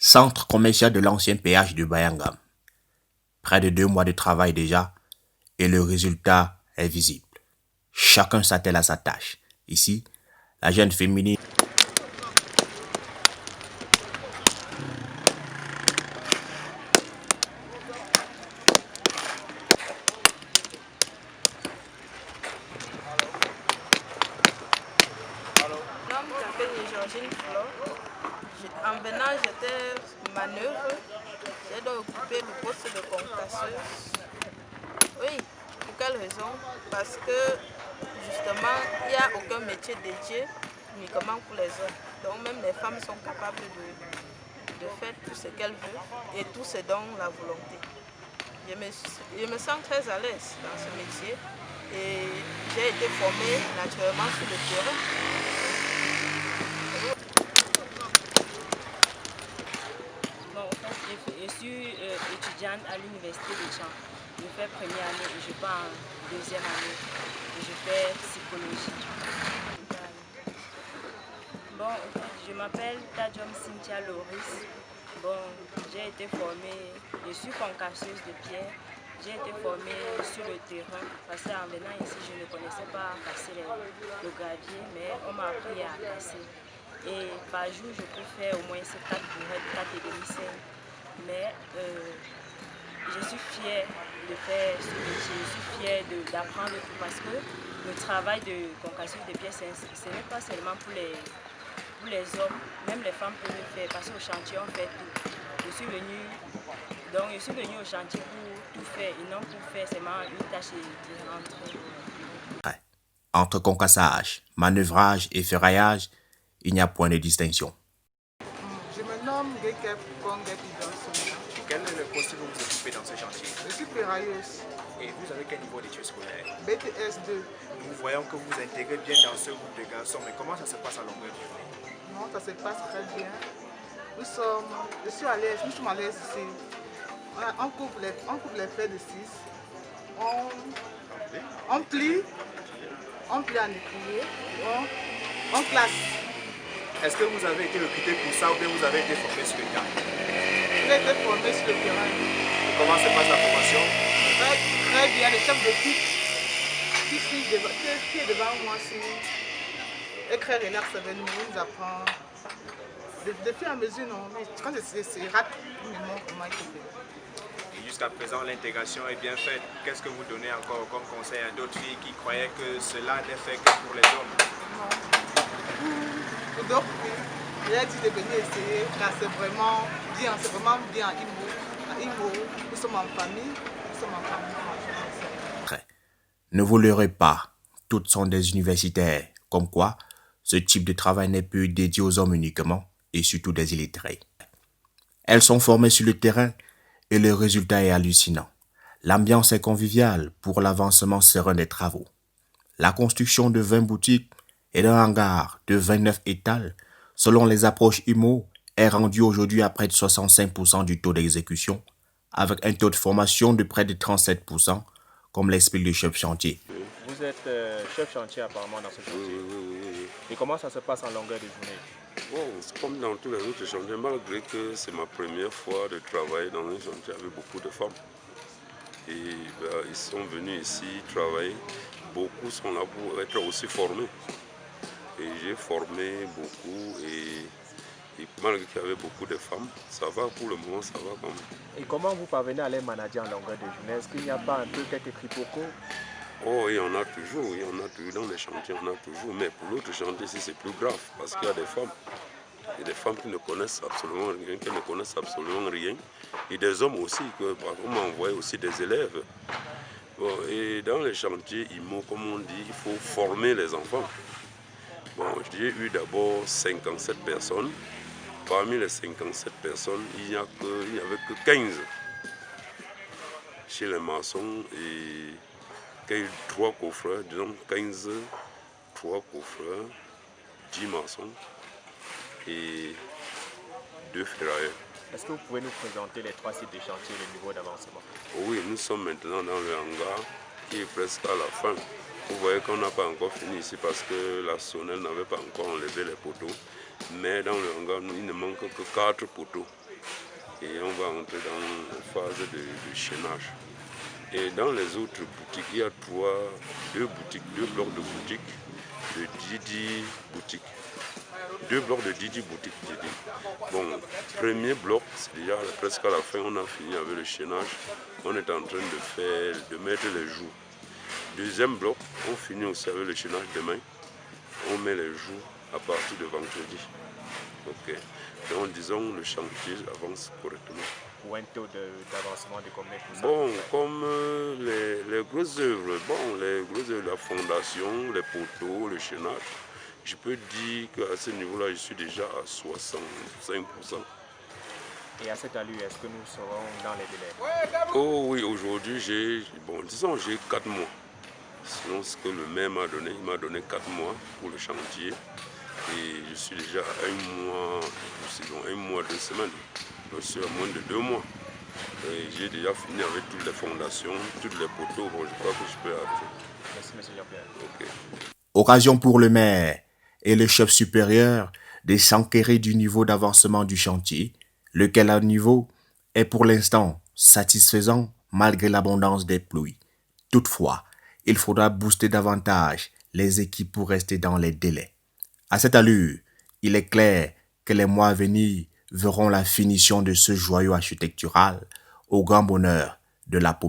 Centre commercial de l'ancien péage de Bayangam. Près de 2 mois de travail déjà et le résultat est visible. Chacun s'attelle à sa tâche. Ici, la jeune féminine En venant, j'étais manœuvre. J'ai donc occupé le poste de concasseuse. Oui, pour quelle raison? Parce que justement, il n'y a aucun métier dédié uniquement pour les hommes. Donc même les femmes sont capables de faire tout ce qu'elles veulent et tout ce dont la volonté. Je me sens très à l'aise dans ce métier et j'ai été formée naturellement sur le terrain. Je suis étudiante à l'université de Tchang. Je fais première année et je pars en deuxième année et je fais psychologie. Bon, je m'appelle Tadjom Cynthia Loris. Bon, j'ai été formée, je suis concasseuse de pierre. J'ai été formée sur le terrain parce qu'en venant ici, je ne connaissais pas casser le gravier, mais on m'a appris à casser. Et par jour, je peux faire au moins 4 boulettes, 4 et demi 5. Mais je suis fière de faire ce métier, je suis fière d'apprendre tout parce que le travail de concasseuse de pièces, ce n'est pas seulement pour les hommes, même les femmes peuvent le faire parce qu'au chantier on fait tout. Je suis venue au chantier pour tout faire et non pour faire seulement une tâche et rentrer. entre concassage, manœuvrage et ferraillage, il n'y a point de distinction. Je me nomme Gekep Kongep Idonsouna. Quel est le poste que vous occupez dans ce chantier? Je suis ferrailleuse. Et vous avez quel niveau d'études scolaires? BTS 2. Nous voyons que vous intégrez bien dans ce groupe de garçons, mais comment ça se passe à longueur de journée? Non, ça se passe très bien. Je suis à l'aise, nous sommes à l'aise ici. On coupe les fers de 6. On plie en étrier. On classe. Est-ce que vous avez été recruté pour ça ou bien vous avez été formé sur le terrain? J'ai été formé sur le terrain. Comment se passe la formation? Très bien, le chef d'équipe qui est devant moi est très relax avec nous, il nous apprend. De fur et à mesure, non, mais quand c'est rate, il me montre comment il faut faire. Et jusqu'à présent, l'intégration est bien faite. Qu'est-ce que vous donnez encore comme conseil à d'autres filles qui croyaient que cela n'est fait que pour les hommes? Non. Pour d'autres filles, j'ai dit de venir essayer car c'est vraiment bien à Imo. Nous sommes en famille, Ne vous leurrez pas, toutes sont des universitaires, comme quoi ce type de travail n'est plus dédié aux hommes uniquement et surtout des illettrés. Elles sont formées sur le terrain et le résultat est hallucinant. L'ambiance est conviviale pour l'avancement serein des travaux. La construction de 20 boutiques et d'un hangar de 29 étals, selon les approches IMO, est rendue aujourd'hui à près de 65% du taux d'exécution, avec un taux de formation de près de 37%, comme l'explique le chef chantier. Vous êtes chef chantier apparemment dans ce chantier. Oui. Et comment ça se passe en longueur de journée? Bon, c'est comme dans tous les autres chantiers, malgré que c'est ma première fois de travailler dans un chantier avec beaucoup de femmes. Et ils sont venus ici travailler. Beaucoup sont là pour être aussi formés. Et j'ai formé beaucoup et malgré qu'il y avait beaucoup de femmes, ça va pour le moment, ça va quand même. Et comment vous parvenez à les manager en longueur de journée? Est-ce qu'il n'y a pas un peu quelques quiproquos? Oh, il y en a toujours dans les chantiers, on a toujours. Mais pour l'autre chantier, ici, c'est plus grave parce qu'il y a des femmes. Il y a des femmes qui ne connaissent absolument rien, Et des hommes aussi, on m'a envoyé aussi des élèves. Bon, et dans les chantiers, comme on dit, il faut former les enfants. Bon, j'ai eu d'abord 57 personnes. Parmi les 57 personnes, il n'y avait que 15 chez les maçons et 3 coffreurs, disons 15, 3 coffreurs, 10 maçons et 2 ferrailleurs. Est-ce que vous pouvez nous présenter les 3 sites de chantier et le niveau d'avancement? Oui, nous sommes maintenant dans le hangar qui est presque à la fin. Vous voyez qu'on n'a pas encore fini ici parce que la sonnelle n'avait pas encore enlevé les poteaux. Mais dans le hangar, il ne manque que 4 poteaux. Et on va entrer dans la phase de chaînage. Et dans les autres boutiques, il y a deux blocs de boutiques de Didi Boutique. 2 blocs de Didi Boutique. Bon, premier bloc, c'est déjà presque à la fin, on a fini avec le chaînage. On est en train de mettre les jours. Deuxième bloc, on finit aussi avec le chaînage demain. On met les jours à partir de vendredi. Ok. Donc disons le chantier avance correctement. Ou un taux d'avancement de combien pour ça? Bon, comme les grosses œuvres, la fondation, les poteaux, le chaînage, je peux dire qu'à ce niveau-là, je suis déjà à 65%. Et à cette allure, est-ce que nous serons dans les délais? Oh oui, aujourd'hui, j'ai 4 mois. Sinon, ce que le maire m'a donné, il m'a donné 4 mois pour le chantier. Et je suis déjà à 1 mois, 2 semaines. Je suis à moins de 2 mois. Et j'ai déjà fini avec toutes les fondations, tous les poteaux. Bon, je crois que je peux arrêter. Merci, M. Jean-Pierre. Ok. Occasion pour le maire et le chef supérieur de s'enquérir du niveau d'avancement du chantier, lequel à niveau est pour l'instant satisfaisant malgré l'abondance des pluies. Toutefois, il faudra booster davantage les équipes pour rester dans les délais. À cette allure, il est clair que les mois à venir verront la finition de ce joyau architectural au grand bonheur de la population.